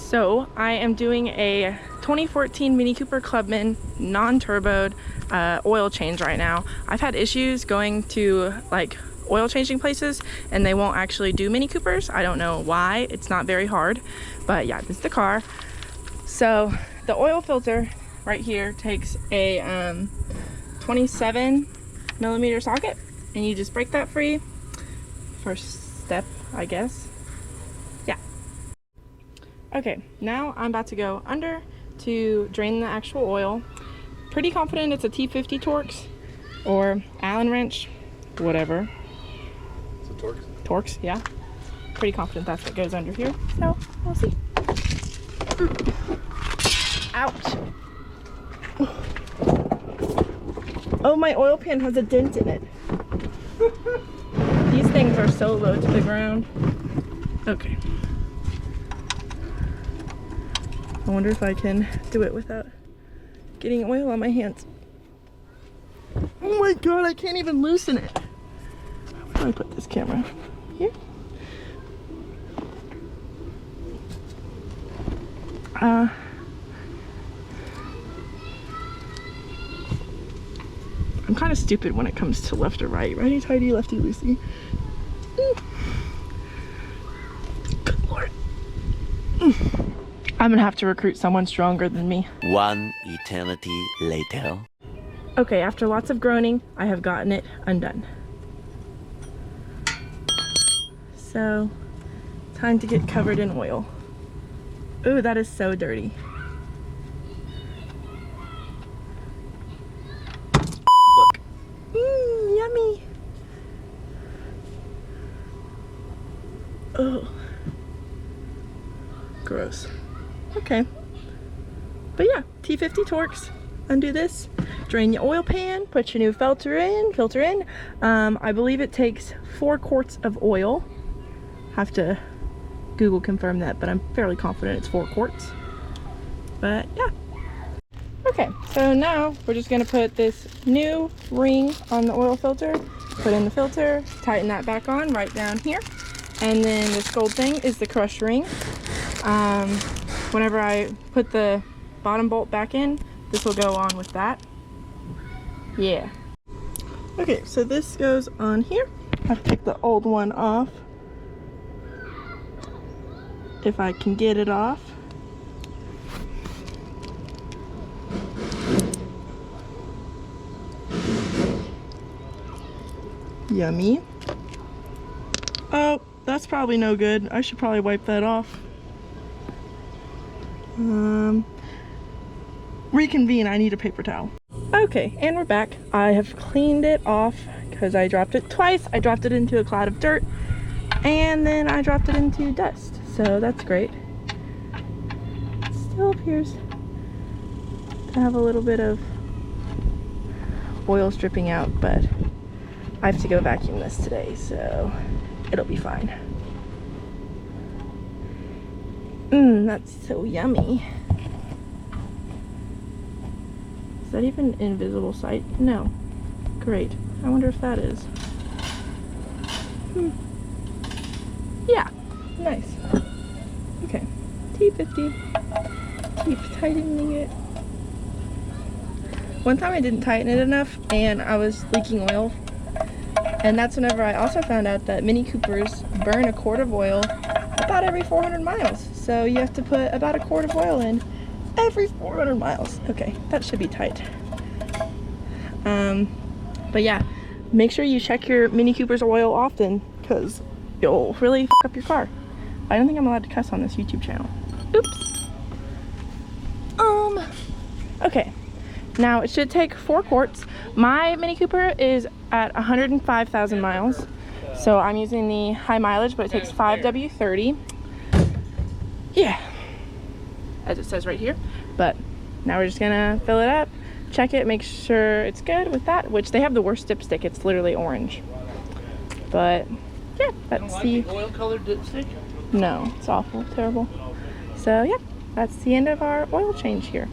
So I am doing a 2014 Mini Cooper Clubman non-turboed oil change right now. I've had issues going to like oil changing places and they won't actually do Mini Coopers. I don't know why. It's not very hard, but yeah, this is the car. So the oil filter right here takes a 27mm socket, and you just break that free. First step, I guess. Yeah. Okay, now I'm about to go under to drain the actual oil. Pretty confident it's a T50 Torx or Allen wrench, whatever. It's a Torx? Torx, yeah. Pretty confident that's what goes under here, so we'll see. Ouch. Oh, my oil pan has a dent in it. These things are so low to the ground. Okay. I wonder if I can do it without getting oil on my hands. Oh my god, I can't even loosen it. Where do I put this camera? Here? I'm kind of stupid when it comes to left or right. Righty tighty, lefty loosey. Good lord. I'm gonna have to recruit someone stronger than me. One eternity later. Okay, after lots of groaning, I have gotten it undone. So, time to get covered in oil. Ooh, that is so dirty. Look. Yummy. Oh. Gross. Okay. But yeah, T50 Torx. Undo this, drain your oil pan, put your new filter in. I believe it takes 4 quarts of oil. Have to Google confirm that, but I'm fairly confident it's 4 quarts. But yeah. Okay, so now we're just gonna put this new ring on the oil filter, put in the filter, tighten that back on right down here. And then this gold thing is the crushed ring. Whenever I put the bottom bolt back in, this will go on with that. Yeah. Okay, so this goes on here. I have to take the old one off. If I can get it off. Yummy. Oh, that's probably no good. I should probably wipe that off. Reconvene, I need a paper towel. Okay, and we're back. I have cleaned it off because I dropped it twice. I dropped it into a cloud of dirt and then I dropped it into dust. So that's great. It still appears to have a little bit of oil dripping out, but I have to go vacuum this today, so it'll be fine. That's so yummy. Is that even invisible sight? No. Great. I wonder if that is. Yeah. Nice. Okay. T50. Keep tightening it. One time I didn't tighten it enough and I was leaking oil. And that's whenever I also found out that Mini Coopers burn a quart of oil about every 400 miles. So you have to put about a quart of oil in every 400 miles. Okay, that should be tight. But yeah, make sure you check your Mini Cooper's oil often because you'll really f up your car. I don't think I'm allowed to cuss on this YouTube channel. Oops. Okay, now it should take 4 quarts. My Mini Cooper is at 105,000 miles. So I'm using the high mileage, but it takes 5W30. Yeah, as it says right here. But now we're just gonna fill it up, check it, make sure it's good with that, which they have the worst dipstick. It's literally orange. But yeah, that's the oil colored dipstick? No, it's awful, terrible. So yeah, that's the end of our oil change here.